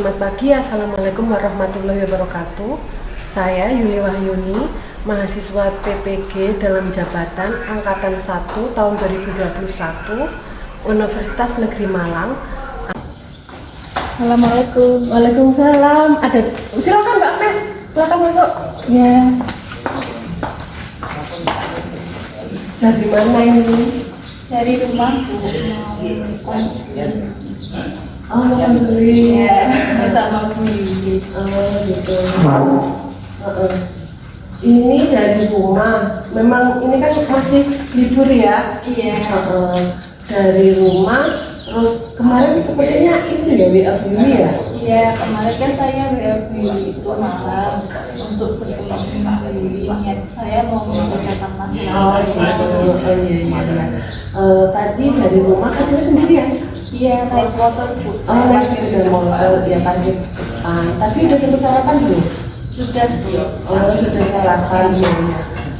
Selamat pagi, Assalamualaikum warahmatullahi wabarakatuh. Saya Yuli Wahyuni, mahasiswa PPG dalam jabatan Angkatan 1 tahun 2021 Universitas Negeri Malang. Assalamualaikum. Waalaikumsalam. Silakan Mbak Agnes, silakan masuk. Ya, Dari mana ini? dari rumah Bu mau konseling. Oh, alhamdulillah. Ya, sama Bu Yuli. Oh, gitu. Ini dari rumah. Memang ini kan masih libur ya. Iya. Dari rumah. Terus kemarin sepertinya itu ya WA Yuli ya. Iya, kemarin kan saya WA Bu Yuli itu malam untuk bertemu sama Bu Yuli. Niat saya mau mengerjakan masalah. Iya. Tadi dari rumah ke sini sendiri ya? Iya, naik motor Bu. Masih udah mau ya pagi. Tapi udah sempat sarapan belum? Sudah Bu. Sudah sarapan ya.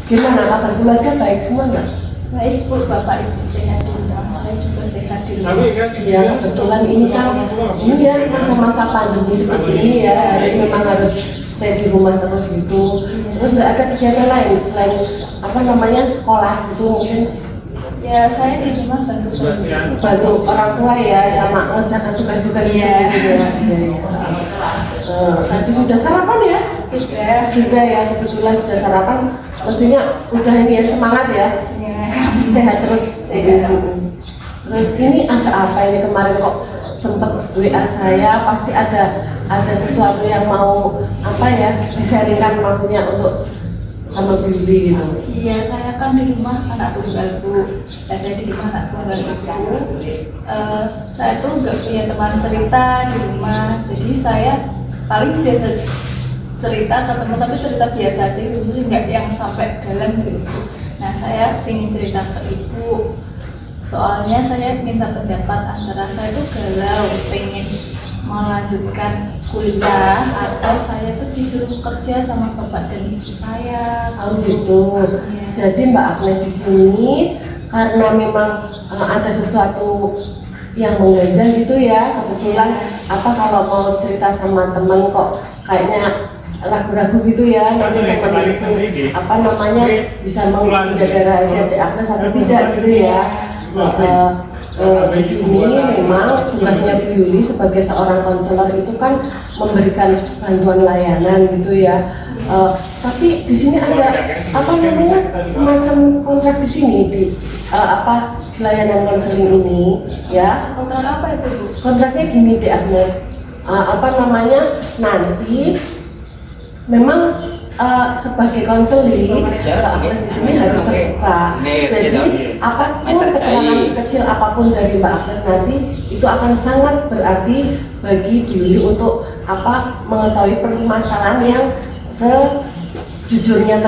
Gimana kabar keluarga, baik semua nggak? Baik Bu, Bapak Ibu sehat di rumah. Saya juga sehat di rumah. Ya kebetulan ini ya masa-masa pandemi seperti ini ya, jadi memang harus stay di rumah terus gitu. Terus nggak ada kegiatan lain selain sekolah gitu mungkin? Ya, saya di rumah Bantu orang tua ya, sama ngerjakan tugas-tugas gitu ya. Tadi sudah sarapan ya? Sudah ya, kebetulan sudah sarapan. Mestinya udah ini ya, semangat ya. Sehat terus. Terus ini ada apa ini kemarin kok sempat WA saya, pasti ada sesuatu yang mau disaringkan maksudnya untuk sama Bibi gitu. Iya, saya kan di rumah anak tunggal Bu. Ada di rumah anak tunggal ibu. Saya tuh nggak punya teman cerita di rumah, jadi saya paling biasa cerita ke teman, tapi cerita biasa aja gitu, nggak yang sampai dalam gitu. Nah, saya ingin cerita ke ibu. Soalnya saya minta pendapat antara saya tuh galau, pengen melanjutkan kuliah atau saya tuh disuruh kerja sama bapak dan ibu saya. Oh gitu. Ya. Jadi Mbak Agnes di sini karena memang ada sesuatu yang mengganjal gitu ya. Kebetulan kalau mau cerita sama teman kok kayaknya ragu-ragu gitu ya. Nanti teman itu bisa menjaga rahasia di Agnes atau tidak gitu ya. Di sini memang tugasnya Bu Yuli sebagai seorang konselor itu kan memberikan bantuan layanan gitu ya. Tapi di sini ada semacam kontrak di sini di layanan konseling ini ya. Kontrak apa itu Bu? Kontraknya gini di Agnes. Nanti memang sebagai konseling Agnes di sini harus terbuka. Jadi apapun keterangan sekecil apapun dari Mbak Agnes nanti itu akan sangat berarti bagi Yuli untuk mengetahui permasalahan yang sejujurnya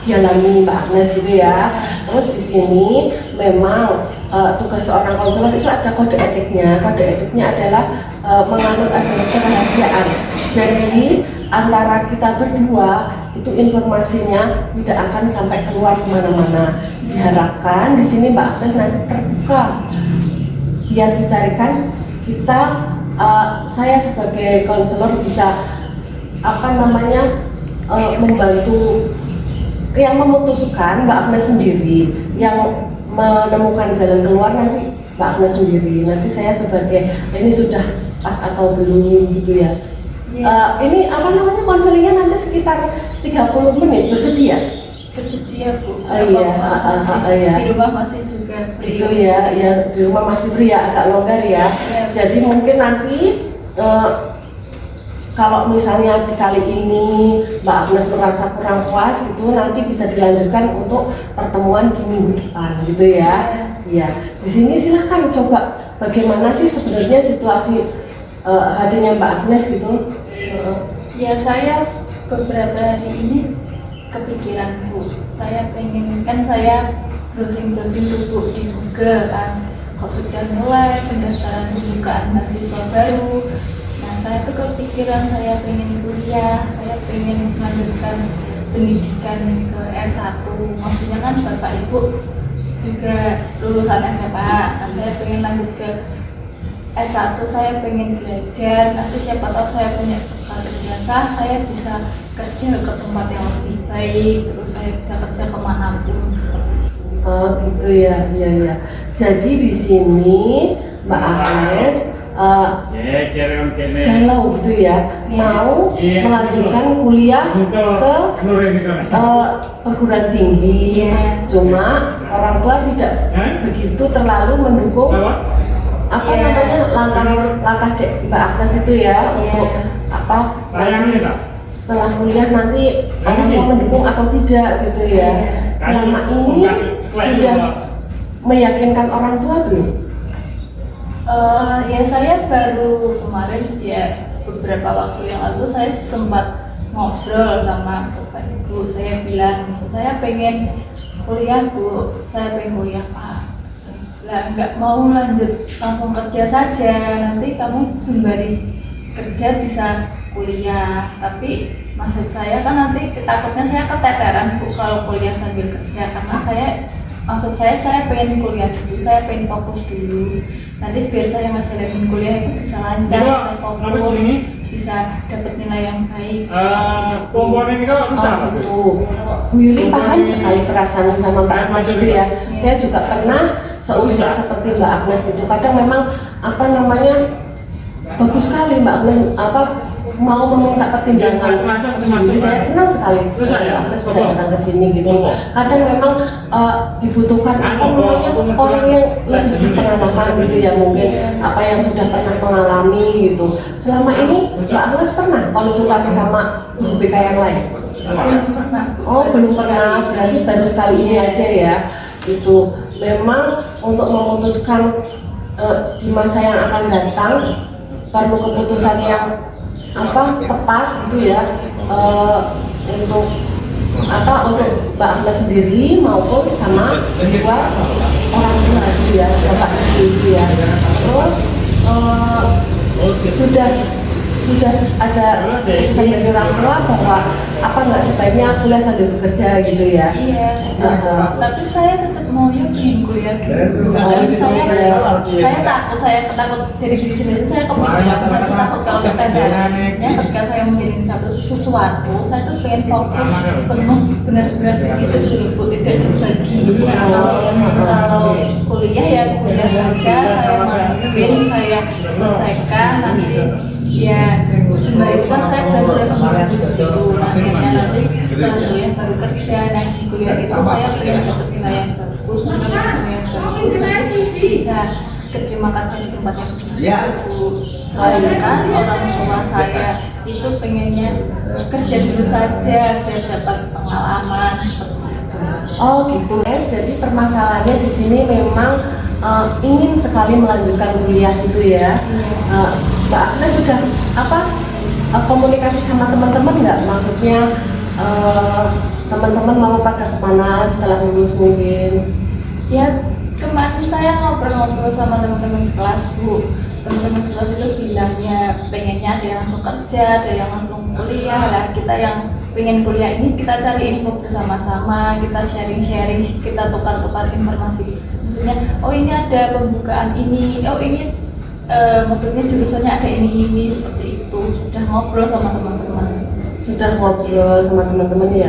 dialami Mbak Agnes gitu ya. Terus di sini memang tugas seorang konselor itu ada kode etiknya. Kode etiknya adalah menganut asas kerahasiaan. Jadi antara kita berdua itu informasinya tidak akan sampai keluar kemana-mana. Diharapkan di sini Mbak Agnes nanti terbuka biar dicarikan kita saya sebagai konselor bisa membantu yang memutuskan Mbak Agnes sendiri, yang menemukan jalan keluar nanti Mbak Agnes sendiri. Nanti saya sebagai ini sudah pas atau belum gitu ya. Ini konselingnya nanti sekitar 30 menit, bersedia? Bersedia Bu. Iya. Di rumah masih juga free. Itu ya, di rumah masih free ya, agak longgar ya. Jadi mungkin nanti kalau misalnya di kali ini Mbak Agnes merasa kurang puas gitu, nanti bisa dilanjutkan untuk pertemuan di minggu depan gitu ya. Iya. Di sini silakan coba bagaimana sih sebenarnya situasi hadirnya Mbak Agnes gitu. Ya, saya beberapa hari ini kepikiran Bu. Saya pengen, kan saya browsing-browsing dulu di Google kan, kok sudah mulai pendaftaran pembukaan mahasiswa baru. Nah, saya tuh kepikiran saya pengen kuliah, saya pengen melanjutkan pendidikan ke S1. Maksudnya kan Bapak Ibu juga lulusan SMA. Nah, saya pengen lanjut ke S1 saya pengen belajar, nanti siapa tahu saya punya karir jasa, saya bisa kerja ke tempat yang lebih baik, terus saya bisa kerja kemanapun. Oh gitu ya, iya ya. Jadi di sini Mbak Agnes kalau gitu ya mau melanjutkan kuliah ke perguruan tinggi, cuma orang tua tidak begitu terlalu mendukung apa namanya langkah Mbak Agnes itu ya untuk apa nanti setelah kuliah nanti orang tua mendukung atau tidak gitu ya. Selama ini sudah meyakinkan orang tua belum? Ya saya baru kemarin ya beberapa waktu yang lalu saya sempat ngobrol sama bapak ibu. Saya bilang, saya pengen kuliah Bu, saya pengen kuliah Pak. Lah nggak mau lanjut langsung kerja saja, nanti kamu sembari kerja bisa kuliah. Tapi maksud saya kan nanti takutnya saya keteteran Bu kalau kuliah sambil kerja, karena maksud saya pengen kuliah dulu, saya pengen fokus dulu. Nanti biar saya ngejalanin kuliah itu bisa lancar, bisa fokus, bisa dapat nilai yang baik. Komponen itu susah. Bu Yuli paham sekali perasaan sama Mbak Agnes itu ya. Saya juga pernah seusia seperti Mbak Agnes itu. Kadang memang apa namanya bagus sekali Mbak Agnes mau meminta pertimbangan. Jadi saya senang sekali Mbak Agnes bisa datang ke sini gitu. Kadang memang dibutuhkan apa namanya orang yang lebih berpengalaman gitu ya, mungkin apa yang sudah pernah mengalami gitu. Selama ini Mbak Agnes pernah konsultasi sama BK yang lain? Belum pernah. Oh belum pernah, berarti baru sekali ini aja ya. Itu memang untuk memutuskan di masa yang akan datang perlu keputusan yang tepat gitu ya, untuk untuk Mbak Agnes sendiri maupun sama dua orang tua gitu ya, bapak ibu gitu ya. Terus sudah ada keputusan dari orang tua bahwa nggak sebaiknya kuliah sambil bekerja gitu ya. Iya. Tapi saya tetap maunya pengen kuliah dulu. Saya takut dari diri sendiri. Saya takut kalau keteterannya ketika saya menjadi sesuatu, saya tuh pengen fokus penuh benar-benar di situ dulu, tidak terbagi. Kalau kuliah ya kuliah saja, saya mungkin saya selesaikan nanti. Ya, sembari itu kan saya benar-benar fokus di situ. Akhirnya nanti setelah kuliah baru kerja, dan di kuliah itu saya pengen dapat nilai yang bagus, nanti bisa keterima kerja di tempat yang bagus. Sedangkan orang tua saya itu pengennya kerja dulu saja biar dapat pengalaman seperti itu. Oh gitu. Jadi permasalahannya di sini memang ingin sekali melanjutkan kuliah gitu ya. Mbak Agnes sudah komunikasi sama teman-teman nggak? Maksudnya teman-teman mau pada kemana setelah lulus mungkin? Ya kemarin saya ngobrol-ngobrol sama teman-teman sekelas Bu. Teman-teman sekelas itu bilangnya pengennya ada yang langsung kerja, ada yang langsung kuliah. Lah kita yang pengen kuliah ini kita cari info bersama-sama, kita sharing-sharing, kita tukar-tukar informasi. Maksudnya, oh ini ada pembukaan ini, oh ini maksudnya jurusannya ada ini seperti itu. Sudah ngobrol sama teman-teman. Sudah ngobrol sama teman-teman ya.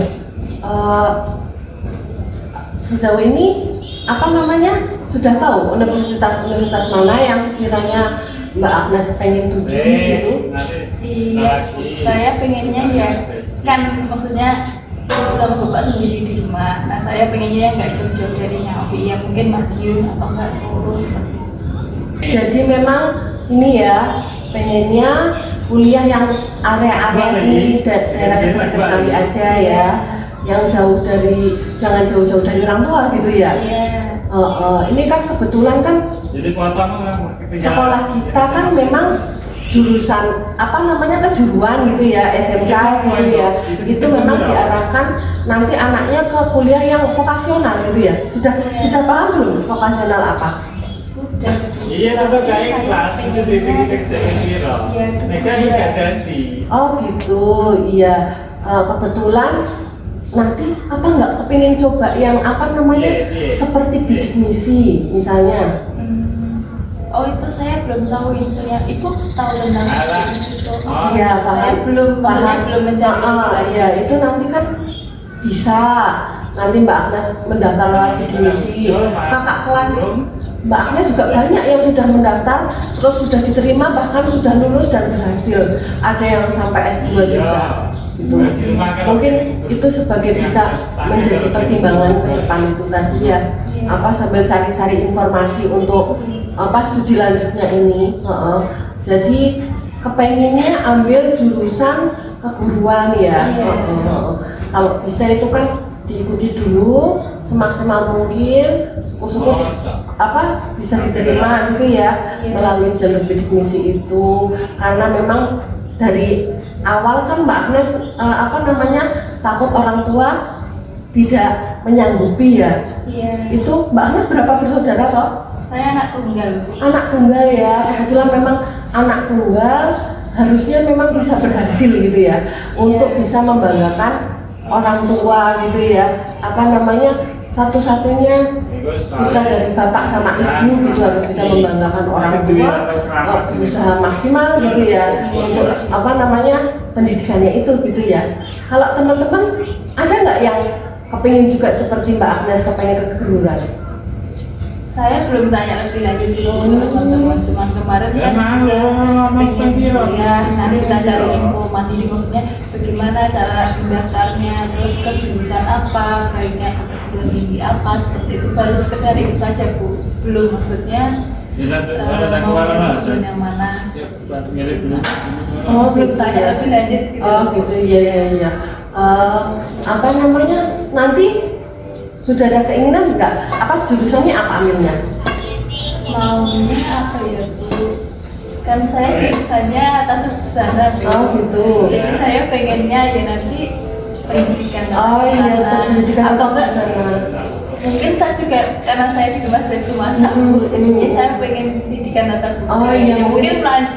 Sejauh ini sudah tahu universitas mana yang sekiranya Mbak Agnes pengen tuju gitu? Iya, saya pengennya ya kan maksudnya sama bapak sendiri di rumah. Nah saya pengennya yang nggak jauh-jauh dari Ngawi, ya mungkin Madiun atau nggak Solo seperti itu. Jadi memang ini ya pengennya kuliah yang area-area sini daerah dekat Ngawi aja ya, yang jangan jauh-jauh dari orang tua gitu ya. Iya. Ini kan kebetulan kan sekolah kita kan memang jurusan kejuruan gitu ya, SMK gitu ya. Itu memang diarahkan nanti anaknya ke kuliah yang vokasional gitu ya. Sudah paham belum vokasional apa? Sudah. Iya, tetap kayak kelas itu Oh gitu, iya. Kebetulan nanti nggak kepingin coba yang seperti bidik misi misalnya? Oh itu saya belum tahu infonya. Ibu tahu tentang Alah. itu? Oh, Iya, Saya paham. belum, maksudnya Paham. belum mencari info lagi. Iya, itu nanti kan bisa nanti Mbak Agnes mendaftar lewat bidik misi. Kakak kelas Mbak Agnes juga banyak yang sudah mendaftar, terus sudah diterima, bahkan sudah lulus dan berhasil. Ada yang sampai S2 juga. Gitu. Mungkin itu sebagai bisa menjadi pertimbangan ke depan itu tadi ya. Apa sambil cari-cari informasi untuk apa studi lanjutnya ini. Jadi kepenginnya ambil jurusan keguruan ya. Kalau bisa itu kan diikuti dulu semaksimal mungkin, syukur apa bisa diterima gitu ya melalui jalur bidik misi itu, karena memang dari awal kan Mbak Agnes apa namanya takut orang tua tidak menyanggupi ya. Iya. Itu Mbak Agnes berapa bersaudara toh? Saya anak tunggal. Anak tunggal ya, kebetulan memang anak tunggal harusnya memang bisa berhasil gitu ya, untuk bisa membanggakan orang tua gitu ya, apa namanya satu-satunya putra dari bapak sama ibu gitu, harus bisa membanggakan orang tua, berusaha maksimal gitu ya untuk apa namanya pendidikannya itu gitu ya. Kalau teman-teman ada nggak yang kepingin juga seperti Mbak Agnes kepingin ke keguruan? Saya belum tanya lebih lanjut sih ke teman-teman, cuman kemarin kan pengen kuliah, nanti kita cari informasi maksudnya bagaimana cara mendaftarnya, terus ke jurusan apa, baiknya ke perguruan tinggi apa, seperti itu. Baru sekedar itu saja Bu, belum maksudnya mau perguruan yang mana. Oh Belum gitu tanya ya. lebih lanjut gitu. Oh gitu ya. Apa namanya nanti sudah ada keinginan enggak? Apa jurusannya apa ambilnya? Maunya apa ya Bu? Kan saya jurusannya tata busana Bu. Oh gitu. Jadi saya pengennya ya nanti pendidikan Oh iya, busana. pendidikan Atau tata enggak busana. mungkin saya juga karena saya di rumah jadi masak Bu, jadinya saya pengen pendidikan tata busana. Oh iya, Ya, mungkin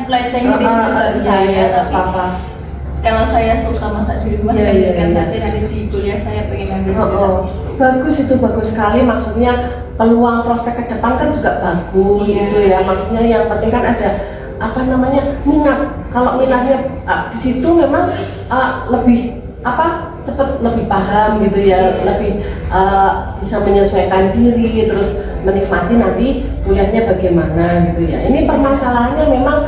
melenceng dari jurusan saya, tapi apa? kalau saya suka masak di rumah, Iya, kan iya. saja nanti di kuliah saya pengen ambil jurusan. Bagus itu, bagus sekali, maksudnya peluang prospek ke depan kan juga bagus. Iya. Gitu ya, maksudnya yang penting kan ada apa namanya minat. Kalau minatnya di situ memang lebih apa cepat, lebih paham gitu ya, lebih bisa menyesuaikan diri, terus menikmati nanti kuliahnya bagaimana gitu ya. Ini permasalahannya memang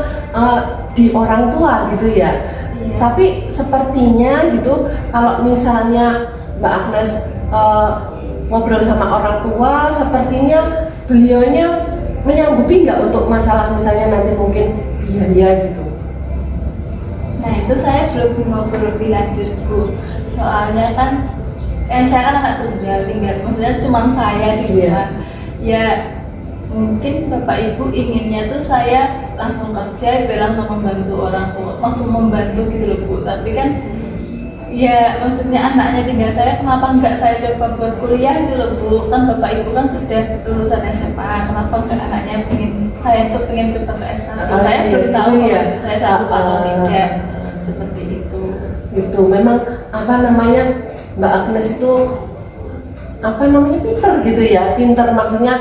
di orang tua gitu ya. Iya. Tapi sepertinya gitu kalau misalnya Mbak Agnes ngobrol sama orang tua, sepertinya beliaunya menyanggupi nggak untuk masalah misalnya nanti mungkin biaya gitu. Nah itu saya belum ngobrol lebih lanjut Bu, soalnya kan saya kan anak tunggal, tinggal maksudnya cuma saya di rumah. Ya mungkin bapak ibu inginnya tuh saya langsung kerja biar langsung membantu orang tua, langsung membantu gitu loh Bu. Tapi kan ya maksudnya anaknya tinggal saya, kenapa enggak saya coba buat kuliah gitu loh Bu. Kan bapak ibu kan sudah lulusan SMA, kenapa enggak anaknya saya tuh pengen coba ke S1. Saya belum tahu ya. saya sanggup atau tidak, seperti itu. Itu memang apa namanya Mbak Agnes itu apa namanya pinter gitu ya, pinter maksudnya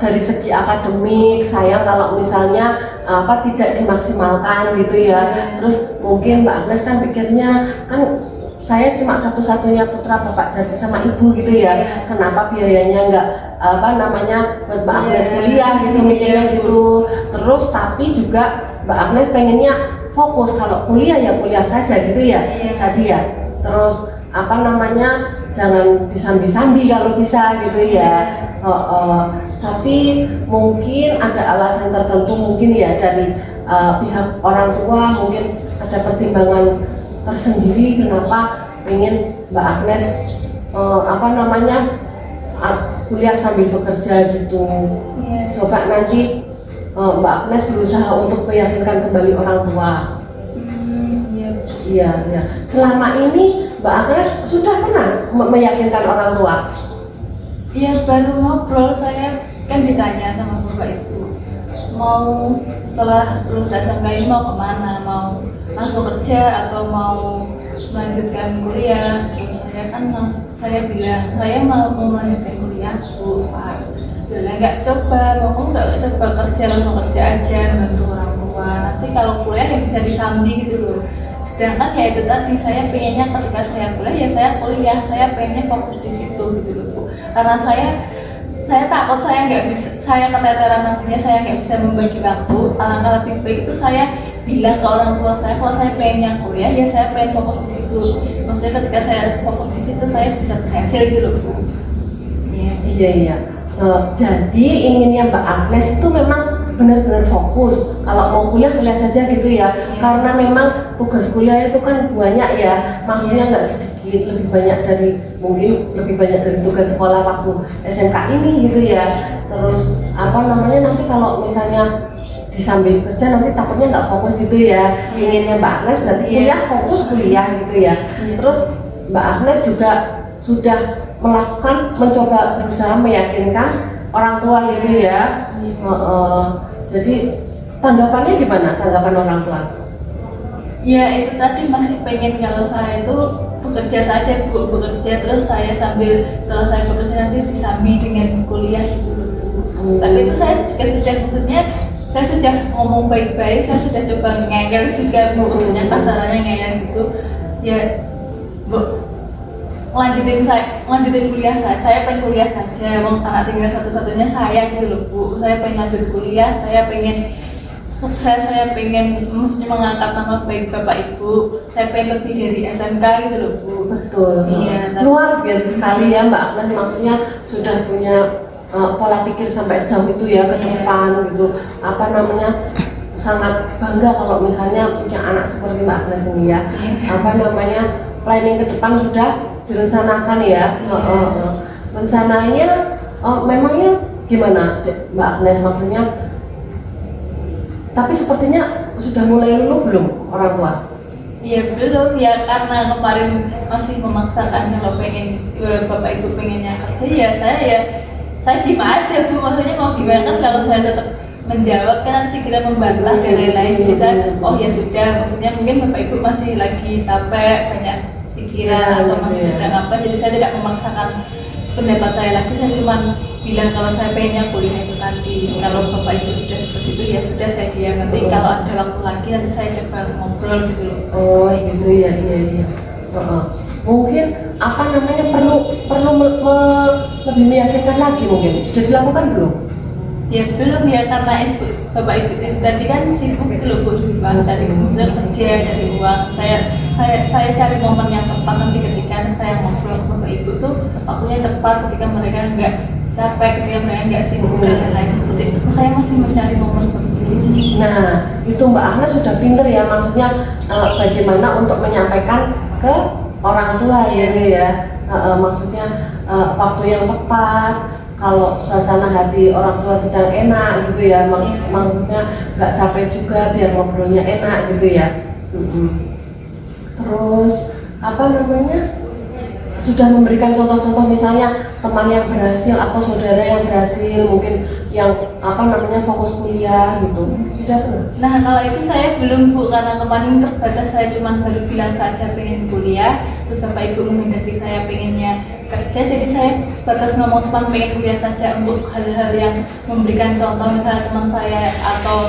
dari segi akademik. Sayang kalau misalnya apa tidak dimaksimalkan gitu ya. Terus mungkin Mbak Agnes kan pikirnya kan saya cuma satu-satunya putra bapak dan sama ibu gitu ya, kenapa biayanya enggak apa namanya buat Mbak Agnes kuliah gitu, mikirnya gitu. Terus tapi juga Mbak Agnes pengennya fokus, kalau kuliah ya kuliah saja gitu ya tadi ya. Terus apa namanya jangan disambi-sambi kalau bisa gitu ya. Tapi mungkin ada alasan tertentu mungkin ya dari pihak orang tua, mungkin ada pertimbangan tersendiri kenapa ingin Mbak Agnes apa namanya kuliah sambil bekerja gitu. Coba nanti Mbak Agnes berusaha untuk meyakinkan kembali orang tua. Iya. Selama ini Mbak Agnes sudah pernah meyakinkan orang tua? Iya, baru ngobrol. Saya kan ditanya sama bapak ibu, mau setelah lulus SMK ini mau kemana, mau langsung kerja atau mau melanjutkan kuliah. Terus saya bilang saya mau melanjutkan kuliah Bu Pak. Udah nggak coba, mau nggak coba kerja, langsung kerja aja bantu orang tua. Nanti kalau kuliah ya bisa disambi gitu loh. Sedangkan ya itu tadi, saya pengennya ketika saya kuliah ya saya kuliah, saya pengennya fokus di situ gitu loh Bu. Karena saya takut saya nggak bisa, saya keteteran nantinya saya nggak bisa membagi waktu. Alangkah lebih baik itu saya bilang ke orang tua saya kalau saya pengen kuliah ya saya pengen fokus di situ. Maksudnya ketika saya fokus di situ saya bisa berhasil gitu loh Bu. Iya iya. Jadi inginnya Mbak Agnes itu memang benar-benar fokus. Kalau mau kuliah saja gitu ya. Karena memang tugas kuliah itu kan banyak ya. Maksudnya nggak sedikit, lebih banyak dari tugas sekolah waktu SMK ini gitu ya. Terus apa namanya nanti kalau misalnya disambil kerja nanti takutnya nggak fokus gitu ya. Inginnya Mbak Agnes berarti kuliah fokus kuliah gitu ya. Terus Mbak Agnes juga sudah mencoba berusaha meyakinkan orang tua gitu ya. Jadi tanggapannya gimana? Tanggapan orang tua? Ya itu tadi masih pengen kalau saya itu bekerja saja Bu, bekerja terus saya setelah saya bekerja nanti disambi dengan kuliah gitu. Tapi itu saya juga sudah maksudnya saya sudah ngomong baik-baik, saya sudah coba ngeyel juga Bu, maksudnya kasarannya ngeyel gitu. Ya Bu, lanjutin kuliah saya pengen kuliah saja, wong anak tinggal satu-satunya saya gitu loh Bu. Saya pengen lanjut kuliah, saya pengen sukses, saya pengen mesti mengangkat nama baik Bapak Ibu, saya pengen lebih dari SMK gitu loh Bu. Betul. Iya, Luar biasa sekali ya Mbak Agnes, maksudnya sudah punya pola pikir sampai sejauh itu ya ke depan gitu. Apa namanya, sangat bangga kalau misalnya punya anak seperti Mbak Agnes ini ya. Apa namanya, planning ke depan sudah direncanakan ya. Rencananya memangnya gimana Mbak Agnes, maksudnya tapi sepertinya sudah mulai luluh belum orang tua? Iya belum ya, karena kemarin masih memaksakan kalau pengen Bapak Ibu pengennya kerja ya saya gimana aja Bu, maksudnya mau gimana kan kalau saya tetap menjawab kan nanti kita membantah dan lain-lain. Jadi saya ya sudah, maksudnya mungkin Bapak Ibu masih lagi capek, banyak pikiran atau masih sedang apa, jadi saya tidak memaksakan pendapat saya lagi. Saya cuma bilang kalau saya pengennya kuliah itu tadi. Kalau Bapak Ibu sudah seperti itu ya sudah, saya diam. Nanti kalau ada waktu lagi nanti saya coba ngobrol gitu loh. Oh gitu ya, iya. Mungkin apa namanya perlu lebih meyakinkan lagi, mungkin sudah dilakukan belum? Ya belum ya, karena Bapak Ibu tadi kan sibuk gitu loh Bu, cari usaha kerja, dari uang. Saya cari momen yang tepat nanti ketika saya ngobrol ke Bapak Ibu tuh waktunya tepat, ketika mereka nggak capek, ketika mereka nggak sibuk dan lain-lain. Saya masih mencari momen seperti ini. Nah itu Mbak Agnes sudah pinter ya, maksudnya bagaimana untuk menyampaikan ke orang tua gitu ya. Maksudnya waktu yang tepat, kalau suasana hati orang tua sedang enak gitu ya, maksudnya nggak capek juga biar ngobrolnya enak gitu ya. Terus apa namanya, sudah memberikan contoh-contoh misalnya teman yang berhasil atau saudara yang berhasil, mungkin yang apa namanya fokus kuliah gitu, sudah tuh? Nah kalau itu saya belum Bu, karena kemarin terbatas, saya cuma baru bilang saja pengen kuliah, terus Bapak Ibu menghendaki saya pengennya kerja, jadi saya sebatas ngomong cuma pengen kuliah saja. Untuk hal-hal yang memberikan contoh misalnya teman saya atau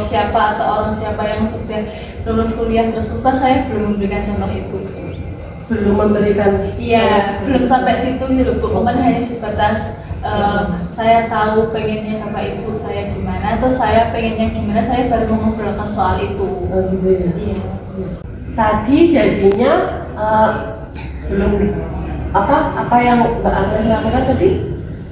orang siapa yang sudah lulus kuliah terus sukses, saya belum memberikan contoh itu. Belum memberikan? Iya, belum sampai situ gitu Bu. Cuman hanya sebatas saya tahu pengennya Bapak Ibu saya gimana, atau saya pengennya gimana, saya baru mengobrolkan soal itu. Oh gitu ya? Iya. Tadi jadinya belum apa yang Mbak Agnes lakukan tadi?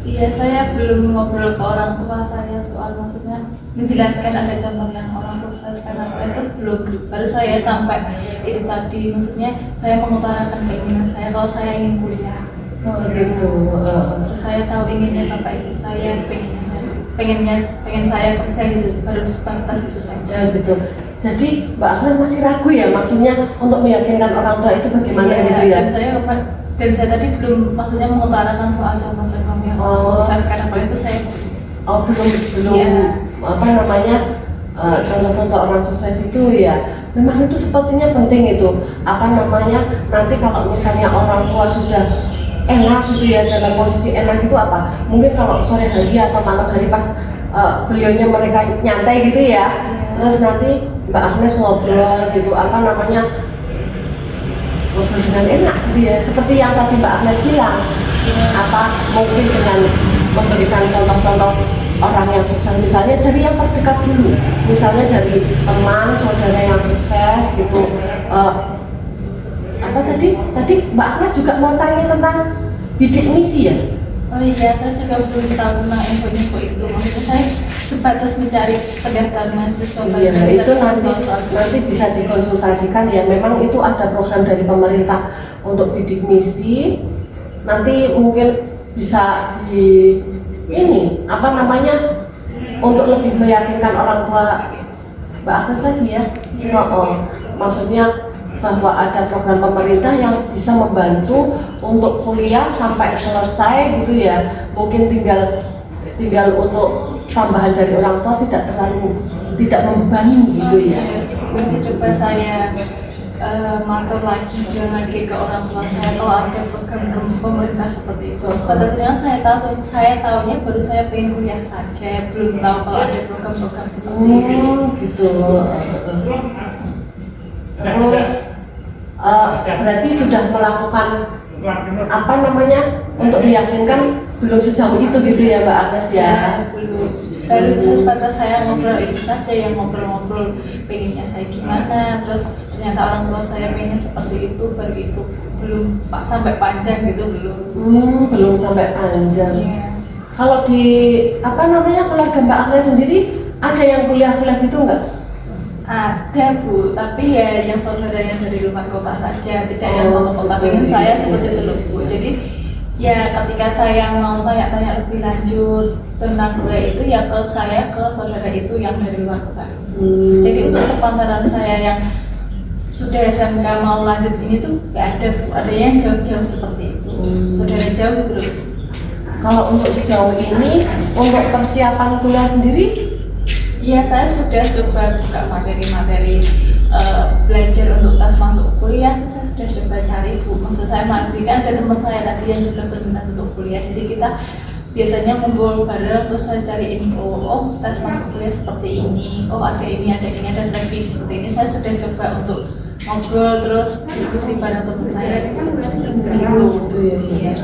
Iya, saya belum ngobrol ke orang tua saya soal, maksudnya menjelaskan ada contoh yang orang sukses karena apa itu belum. Baru saya sampai itu tadi, maksudnya saya mengutarakan keinginan saya kalau saya ingin kuliah. Oh gitu. Terus saya tahu inginnya Bapak Ibu saya, pengen saya kerja gitu. Baru sebatas itu saja. Gitu. Jadi Mbak Agnes masih ragu ya, maksudnya untuk meyakinkan orang tua itu bagaimana gitu ya? Dan saya tadi belum, maksudnya mengutarakan soal contoh-contoh yang orang sukses karena apa itu saya belum apa namanya, contoh-contoh orang sukses itu ya memang itu sepertinya penting itu, apa namanya, nanti kalau misalnya orang tua sudah enak gitu ya, dalam posisi enak itu apa? Mungkin kalau sore hari atau malam hari pas beliaunya mereka nyantai gitu ya, terus nanti Mbak Agnes ngobrol gitu, apa namanya, ngobrol dengan enak gitu ya, seperti yang tadi Mbak Agnes bilang, apa mungkin dengan memberikan contoh-contoh orang yang sukses, misalnya dari yang terdekat dulu, misalnya dari teman saudara yang sukses gitu. Apa tadi Mbak Agnes juga mau tanya tentang bidik misi ya? Oh iya, saya juga belum tahu tentang info-info itu. Maksudnya saya sebatas mencari pendaftaran mahasiswa. Iya, itu nanti bisa dikonsultasikan ya. Memang itu ada program dari pemerintah untuk bidik misi. Nanti mungkin bisa di ini apa namanya, untuk lebih meyakinkan orang tua Mbak Agnes lagi ya. Maksudnya bahwa ada program pemerintah yang bisa membantu untuk kuliah sampai selesai gitu ya. Mungkin tinggal untuk tambahan dari orang tua, tidak membebani gitu ya. Mungkin coba saya matur lagi ke orang tua saya kalau ada program pemerintah seperti itu. Sebetulnya saya tahunya baru saya pengen kuliah saja, belum tahu kalau ada program-program seperti itu. Gitu. Terus berarti sudah melakukan apa namanya untuk meyakinkan, belum sejauh itu gitu ya Mbak Agnes ya? Belum. Baru sebatas saya ngobrol itu saja, yang ngobrol-ngobrol pengennya saya gimana, terus ternyata orang tua saya pengennya seperti itu, baru itu belum sampai panjang gitu, belum sampai panjang. Yeah. Kalau di apa namanya keluarga Mbak Agnes sendiri ada yang kuliah gitu nggak? Ada Bu, tapi ya yang saudara yang dari luar kota saja, tidak yang kota-kota dengan saya seperti itu loh Bu. Jadi ya ketika saya mau tanya-tanya lebih lanjut tentang kuliah itu ya ke saudara itu yang dari luar kota. Jadi untuk sepantaran saya yang sudah SMK mau lanjut ini tuh gak ada Bu, ada yang jauh-jauh seperti itu, saudara jauh gitu loh. Kalau untuk sejauh ini, untuk persiapan kuliah sendiri? Iya, saya sudah coba buka materi-materi belajar untuk tes masuk kuliah itu saya sudah coba cari Bu. Maksud saya kan ada teman saya tadi yang sudah berminat untuk kuliah, jadi kita biasanya ngumpul bareng terus saya cari info, oh tes masuk kuliah seperti ini, oh ada ini, ada seleksi seperti ini. Saya sudah coba untuk ngobrol terus diskusi bareng teman saya gitu. Iya.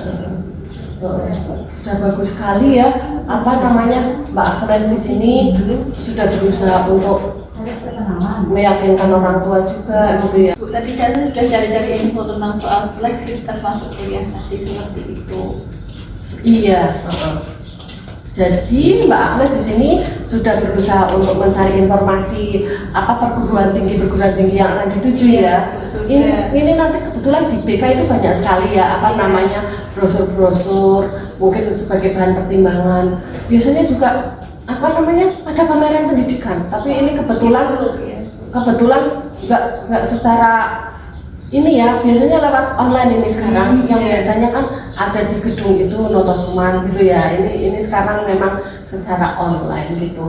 Sudah bagus sekali ya, apa namanya, Mbak Agnes di sini sudah berusaha untuk meyakinkan orang tua juga gitu ya. Bu, tadi saya sudah cari-cari info tentang soal seleksi tes masuk kuliah nanti seperti itu. Iya. Jadi Mbak Agnes di sini sudah berusaha untuk mencari informasi apa perguruan tinggi yang akan dituju ya. Ini nanti kebetulan di BK itu banyak sekali ya, apa namanya, brosur-brosur, mungkin sebagai bahan pertimbangan. Biasanya juga apa namanya, ada pameran pendidikan, tapi ini kebetulan nggak secara ini ya, biasanya lewat online ini sekarang. Yang biasanya kan ada di gedung itu Notosuman gitu ya, ini sekarang memang secara online gitu.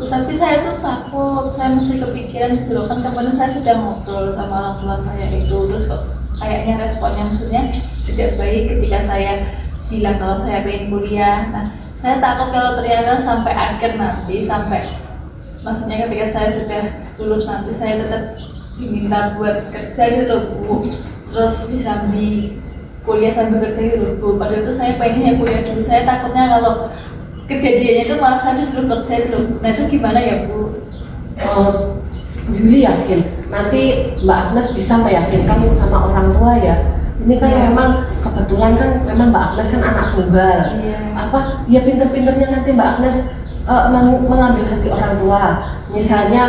Tapi saya tuh takut, saya masih kepikiran gitu loh, kan kemarin saya sudah ngobrol sama orang tua saya itu, terus kok kayaknya responnya maksudnya tidak baik ketika saya bilang kalau saya pengen kuliah. Nah, saya takut kalau ternyata sampai akhir nanti, maksudnya ketika saya sudah lulus nanti saya tetap diminta buat kerja gitu loh Bu, terus bisa di kuliah sambil kerja gitu loh Bu. Padahal itu saya pengennya kuliah dulu, saya takutnya kalau kejadiannya itu malah saya disuruh kerja dulu. Nah itu gimana ya Bu? Yuli yakin nanti Mbak Agnes bisa meyakinkan sama orang tua ya. Ini kan memang kebetulan kan memang Mbak Agnes kan anak tunggal. Apa ya, pinter-pinternya nanti Mbak Agnes mengambil hati orang tua. Misalnya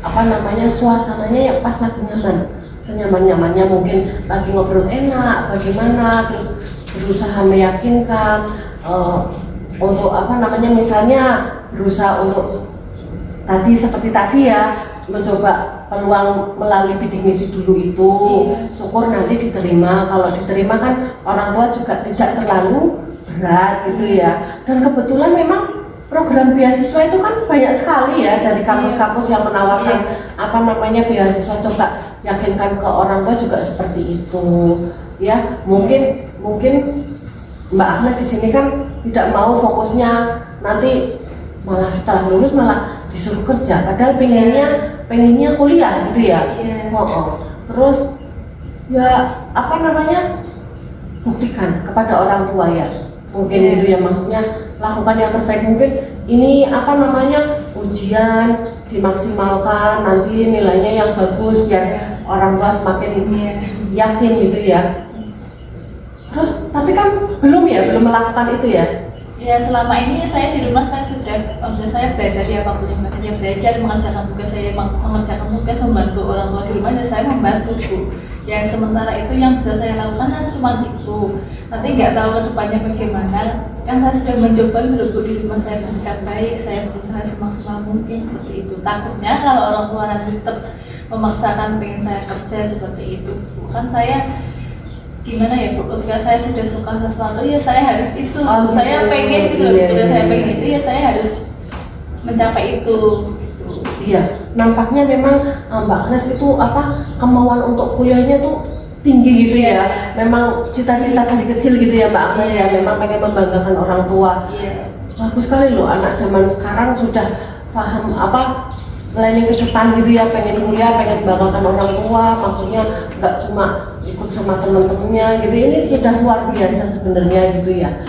apa namanya, suasananya yang pas lagi nyaman, senyaman-nyamannya, mungkin lagi ngobrol enak, bagaimana, terus berusaha meyakinkan untuk apa namanya, misalnya berusaha untuk seperti tadi ya, mencoba peluang melalui bidik misi dulu itu, syukur nanti diterima. Kalau diterima kan orang tua juga tidak terlalu berat gitu ya. Dan kebetulan memang program beasiswa itu kan banyak sekali ya, dari kampus-kampus yang menawarkan apa namanya beasiswa. Coba yakinkan ke orang tua juga seperti itu ya mungkin Mbak Agnes di sini kan tidak mau fokusnya nanti malah setelah lulus malah disuruh kerja, padahal pengennya kuliah gitu ya. Terus ya apa namanya, buktikan kepada orang tua ya, mungkin gitu ya, maksudnya lakukan yang terbaik mungkin. Ini apa namanya, ujian dimaksimalkan, nanti nilainya yang bagus biar orang tua semakin yakin gitu ya. Terus tapi kan belum melakukan itu ya. Ya, selama ini saya di rumah saya sudah, maksudnya saya belajar ya, waktunya belajar, mengerjakan tugas, saya mengerjakan tugas, membantu orang tua di rumah, dan saya membantu Bu. Yang sementara itu yang bisa saya lakukan kan cuma itu. Nanti nggak tahu kedepannya bagaimana. Kan saya sudah mencoba dulu di rumah, saya bersikap baik, saya berusaha semaksimal mungkin seperti itu. Takutnya kalau orang tua nanti tetap memaksakan pengen saya kerja seperti itu, kan saya gimana ya Bu, ketika saya sudah suka sesuatu ya saya harus itu, saya pengen gitu, ketika saya pengen itu ya saya harus mencapai itu. Iya, nampaknya memang Mbak Agnes itu apa, kemauan untuk kuliahnya tuh tinggi gitu ya. Memang cita-cita dari kecil gitu ya Mbak Agnes ya, memang pengen membanggakan orang tua. Bagus sekali loh, anak zaman sekarang sudah paham apa, planning ke depan gitu ya, pengen kuliah, pengen membanggakan orang tua, maksudnya nggak cuma ikut sama teman-temannya gitu. Ini sudah luar biasa sebenarnya gitu ya.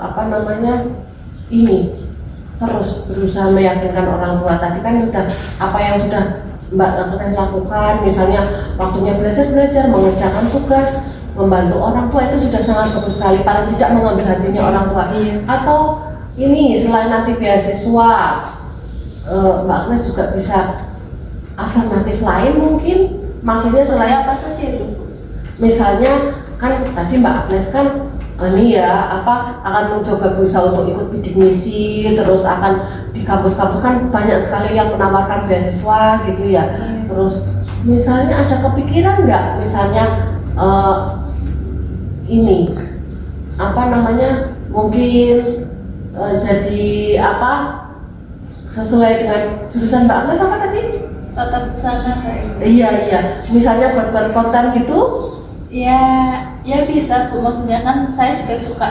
Apa namanya, ini terus berusaha meyakinkan orang tua. Tadi kan sudah apa yang sudah Mbak Agnes lakukan, misalnya waktunya belajar, mengerjakan tugas, membantu orang tua, itu sudah sangat bagus sekali, paling tidak mengambil hatinya orang tua. Atau ini selain nanti beasiswa, Mbak Agnes juga bisa alternatif lain mungkin, maksudnya selain apa saja itu? Misalnya kan tadi Mbak Agnes kan ini ya apa, akan mencoba berusaha untuk ikut bidik misi, terus akan di kampus-kampus kan banyak sekali yang menawarkan beasiswa gitu ya. Terus misalnya ada kepikiran nggak, misalnya ini apa namanya, mungkin jadi apa sesuai dengan jurusan Mbak Agnes apa tadi? Tata busana kayak. Iya, misalnya buat konten gitu. Ya bisa Bu, maksudnya kan saya juga suka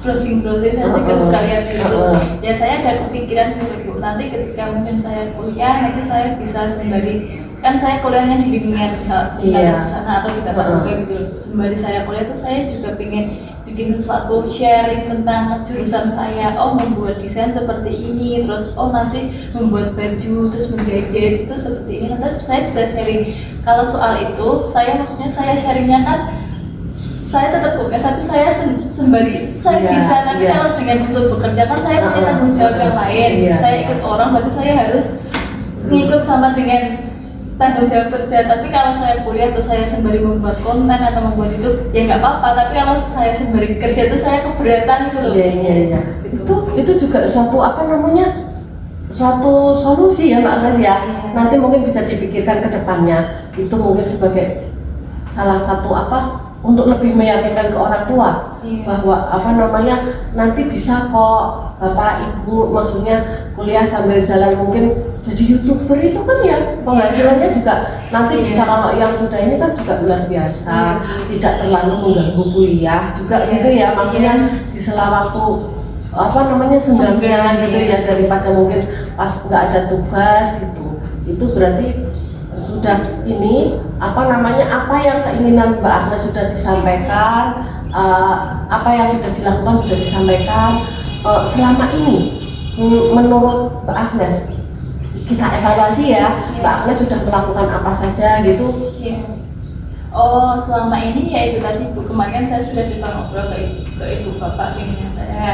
browsing, saya juga suka lihat gitu. Ya saya ada kepikiran gitu Bu, nanti ketika mungkin saya kuliah, nanti saya bisa sembari, kan saya kuliahnya di bimbingan misal tata busana atau di tata buka gitu. Sembari saya kuliah tuh saya juga pengen bikin sesuatu, sharing tentang jurusan saya. Oh, membuat desain seperti ini, terus oh nanti membuat baju, terus menjahit itu seperti ini. Nanti saya bisa sharing. Kalau soal itu, saya maksudnya saya sharingnya kan saya tetap kuliah, tapi saya sembari itu saya bisa. Tapi kalau dengan untuk bekerja kan saya punya tanggung jawab yang lain. Saya ikut orang, berarti saya harus ngikut sama dengan tanggung jawab kerja. Tapi kalau saya kuliah tuh saya sembari membuat konten atau membuat itu ya nggak apa-apa. Tapi kalau saya sembari kerja tuh saya keberatan gitu loh. Iya. Itu juga suatu apa namanya, suatu solusi ya Mbak Agnes ya. Nanti mungkin bisa dipikirkan ke depannya. Itu mungkin sebagai salah satu apa, untuk lebih meyakinkan ke orang tua bahwa apa namanya, nanti bisa kok Bapak Ibu, maksudnya kuliah sambil jalan, mungkin jadi YouTuber itu kan ya penghasilannya juga nanti bisa. Kalau yang sudah ini kan juga luar biasa, tidak terlalu mengganggu kuliah juga gitu ya, maksudnya di sela waktu apa namanya senggangnya gitu ya, daripada mungkin pas nggak ada tugas gitu. Itu berarti sudah ini apa namanya, apa yang keinginan Mbak Agnes sudah disampaikan, apa yang sudah dilakukan sudah disampaikan. Selama ini menurut Mbak Agnes, kita evaluasi ya, Mbak Agnes sudah melakukan apa saja gitu. Oh, selama ini ya itu tadi Bu, kemarin saya sudah ngobrol ke ibu bapak pengennya saya,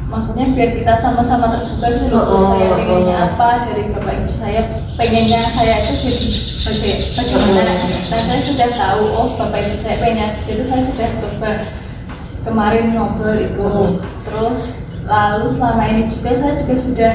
maksudnya biar kita sama-sama terbuka dulu. Saya pengennya apa dari bapak ibu saya, pengennya saya itu jadi bagaimana. Nah saya sudah tahu, oh bapak ibu saya pengen, itu saya sudah coba kemarin ngobrol itu. Terus lalu selama ini juga saya juga sudah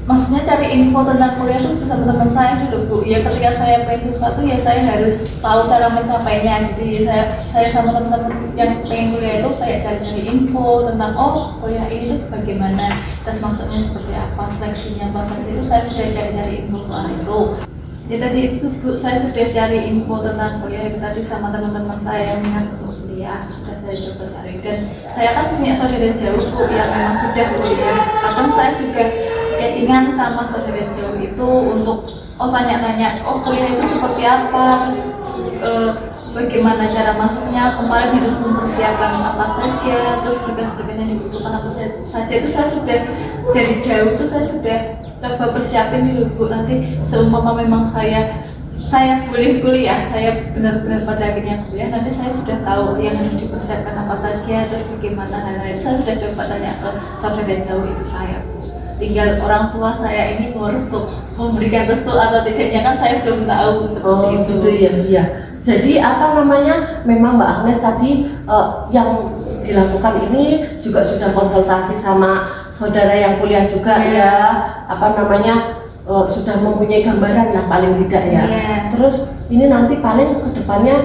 maksudnya cari info tentang kuliah tuh bersama teman saya dulu Bu. Ya ketika saya pengen sesuatu ya saya harus tahu cara mencapainya. Jadi saya sama teman-teman yang pengen kuliah itu kayak cari-cari info tentang oh kuliah ini tuh bagaimana, terus maksudnya seperti apa, seleksinya apa saja, itu saya sudah cari-cari info soal itu. Ya tadi itu Bu, saya sudah cari info tentang kuliah itu tadi sama teman-teman saya yang minat untuk kuliah, sudah saya coba cari. Dan saya kan punya saudara jauh Bu yang memang sudah kuliah. Bahkan saya juga chattingan sama saudara jauh itu untuk tanya-tanya, kuliah itu seperti apa, terus bagaimana cara masuknya, kemarin harus mempersiapkan apa saja, terus berkas-berkas yang dibutuhkan apa saja. Itu saya sudah dari jauh itu saya sudah coba persiapin dulu Bu, nanti seumpama memang saya boleh kuliah, saya benar-benar pada akhirnya kuliah, nanti saya sudah tahu yang harus dipersiapkan apa saja, terus bagaimana hal-hal itu saya sudah coba tanya ke saudara jauh itu saya Bu. Tinggal orang tua saya ini harus tuh memberikan restu atau tidaknya kan saya belum tahu seperti itu. Gitu ya, iya. Jadi apa namanya, memang Mbak Agnes tadi yang dilakukan ini juga sudah konsultasi sama saudara yang kuliah juga ya, apa namanya sudah mempunyai gambaran lah paling tidak ya. Terus ini nanti paling kedepannya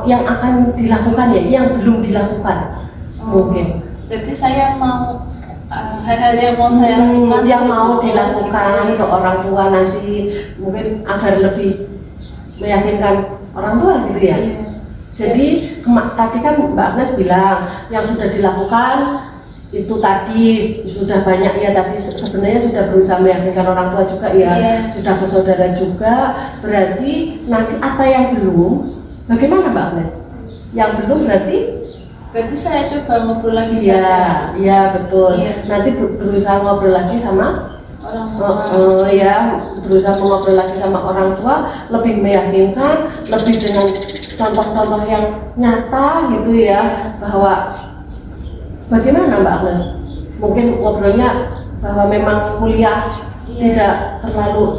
yang akan dilakukan ya, yang belum dilakukan mungkin. Berarti saya mau hal-hal yang mau saya lakukan, yang mau dilakukan ke orang tua nanti mungkin agar lebih meyakinkan orang tua gitu ya. Jadi tadi kan Mbak Agnes bilang yang sudah dilakukan itu tadi sudah banyak ya, tapi sebenarnya sudah berusaha meyakinkan orang tua juga ya, sudah ke saudara juga. Berarti nanti apa yang belum, bagaimana Mbak Agnes? Yang belum berarti saya coba ngobrol lagi saja. Iya betul. Nanti berusaha ngobrol lagi sama orang tua. Ya, berusaha mengobrol lagi sama orang tua, lebih meyakinkan, lebih dengan contoh-contoh yang nyata gitu ya, bahwa bagaimana Mbak Agnes? Mungkin ngobrolnya bahwa memang kuliah tidak terlalu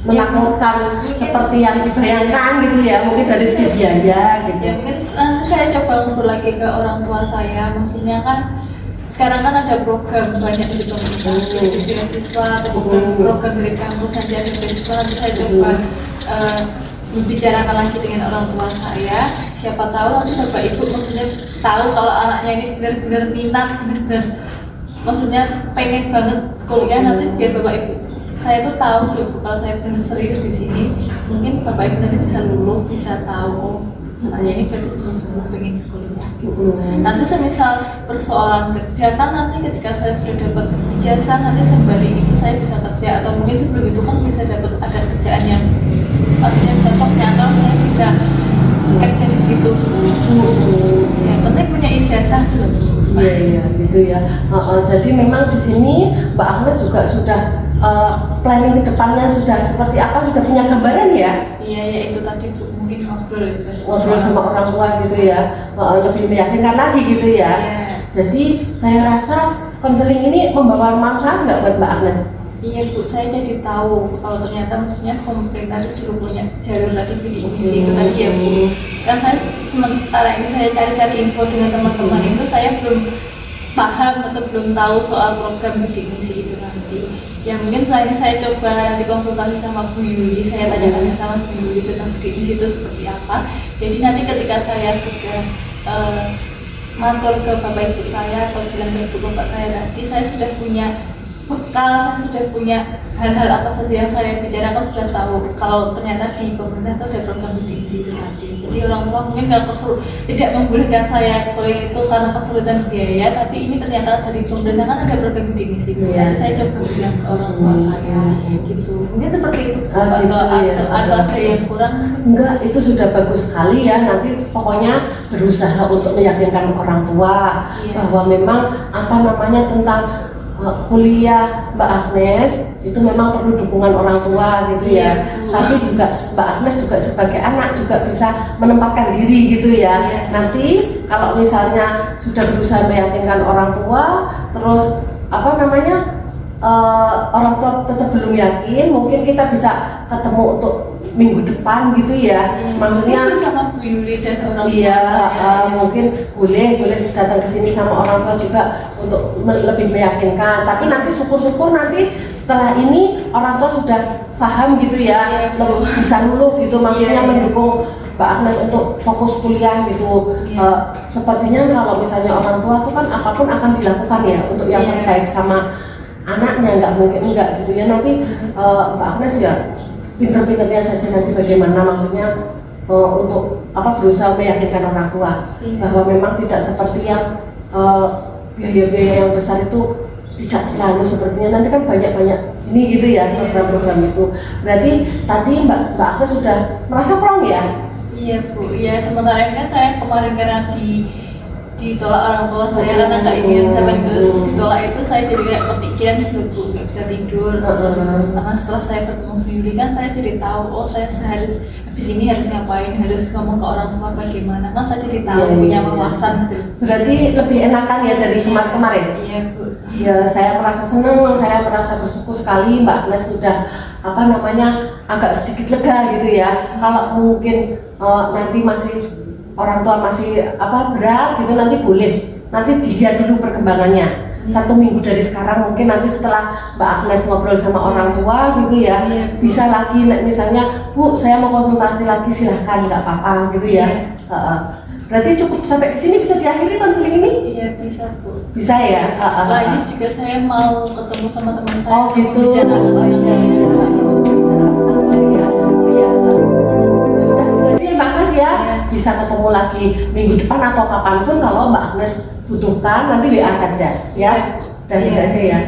menakutkan seperti yang dibayangkan gitu ya, mungkin dari segi biaya gitu. Ya mungkin nanti saya coba ngobrol lagi ke orang tua saya, maksudnya kan sekarang kan ada program banyak di pemerintah, beasiswa atau program dari kampus saja ada beasiswa. Nanti saya coba membicarakan lagi dengan orang tua saya, siapa tahu nanti bapak ibu maksudnya tahu kalau anaknya ini benar-benar minat, benar-benar maksudnya pengen banget kuliah, nanti biar bapak ibu saya tuh tahu kalau saya benar serius di sini, mungkin bapak ibu nanti bisa luluh, bisa tahu anaknya ini berarti sungguh-sungguh pengen kuliah. Nanti semisal persoalan kerja kan nanti ketika saya sudah dapat ijazah, nanti sembari itu saya bisa kerja, atau mungkin sebelum itu kan bisa dapat ada kerjaan yang maksudnya cocoknya, atau saya bisa kerja di situ. Yang penting punya ijazah dulu. Iya gitu ya. Jadi memang di sini Mbak Agnes juga sudah planning ke depannya sudah seperti apa, sudah punya gambaran ya? Iya ya, itu tadi Bu, mungkin ngobrol sama orang tua gitu ya, lebih meyakinkan lagi gitu ya. Jadi saya rasa konseling ini membawa manfaat nggak buat Mbak Agnes? Iya Bu, saya jadi tahu kalau ternyata maksudnya pemerintah itu juga punya jalur tadi bidik misi itu tadi ya Bu. Kan saya sementara ini saya cari-cari info dengan teman-teman itu, saya belum paham atau belum tahu soal program bidik misi itu nanti. Ya mungkin setelah ini saya coba nanti konsultasi sama Bu Yuli, saya tanya-tanya sama Bu Yuli tentang bidik misi itu seperti apa. Jadi nanti ketika saya sudah mantul ke bapak ibu saya atau bilang ke bapak saya nanti, saya sudah punya bekal, saya sudah punya hal-hal apa saja yang saya bicarakan, sudah tahu kalau ternyata di pemerintah itu ada program bidik misi itu tadi. Jadi orang tua mungkin tidak membolehkan saya kuliah itu karena kesulitan biaya, tapi ini ternyata dari pemerintah kan ada program bidik misi itu. Saya coba bilang ke orang tua saya gitu. Mungkin seperti itu atau ada yang kurang? Enggak, itu sudah bagus sekali ya. Nanti pokoknya berusaha untuk meyakinkan orang tua bahwa memang apa namanya tentang kuliah Mbak Agnes itu memang perlu dukungan orang tua gitu ya. Tapi juga Mbak Agnes juga sebagai anak juga bisa menempatkan diri gitu ya. Nanti kalau misalnya sudah berusaha meyakinkan orang tua, terus apa namanya orang tua tetap belum yakin, mungkin kita bisa ketemu untuk minggu depan gitu ya. Maksudnya sama Bu Yuli dan orang tua. Iya, mungkin boleh datang ke sini sama orang tua juga untuk lebih meyakinkan. Tapi nanti syukur-syukur nanti setelah ini orang tua sudah paham gitu ya, bisa luluh gitu, maksudnya mendukung Mbak Agnes untuk fokus kuliah gitu. Sepertinya kalau misalnya orang tua tuh kan apapun akan dilakukan ya untuk yang terbaik sama anaknya, nggak mungkin enggak gitu ya. Nanti Mbak Agnes ya pinter-pinternya saja nanti bagaimana maksudnya untuk berusaha meyakinkan orang tua bahwa memang tidak seperti yang biaya-biaya yang besar itu tidak terlalu sepertinya nanti kan banyak-banyak ini gitu ya program-program itu. Berarti tadi Mbak Agnes sudah merasa plong ya? Iya Bu, ya sementara ini kan saya kemarin karena ditolak orang tua saya karena nggak ingin sampai ditolak itu saya jadi kayak kepikiran Bu, nggak bisa tidur. Karena setelah saya bertemu Yuli kan saya jadi tahu, oh saya harus habis ini harus ngapain, harus ngomong ke orang tua bagaimana, kan saya jadi tahu punya wawasan gitu. Berarti lebih enakan ya dari kemarin-kemarin? Iya Bu. Ya saya merasa senang, saya merasa bersyukur sekali Mbak Agnes sudah agak sedikit lega gitu ya. Kalau mungkin nanti masih orang tua masih berat gitu nanti boleh, nanti dilihat dulu perkembangannya. 1 minggu dari sekarang mungkin nanti setelah Mbak Agnes ngobrol sama orang tua gitu ya, bisa lagi misalnya Bu saya mau konsultasi lagi silahkan nggak apa-apa gitu ya. Berarti cukup sampai ke sini bisa diakhiri konseling ini? Iya bisa Bu. Bisa ya. Setelah ini juga saya mau ketemu sama teman saya. Oh gitu. Bicara apa Iya. Mbak Agnes ya bisa ketemu lagi minggu depan atau kapanpun kalau Mbak Agnes butuhkan nanti WA saja ya. Dan itu aja ya.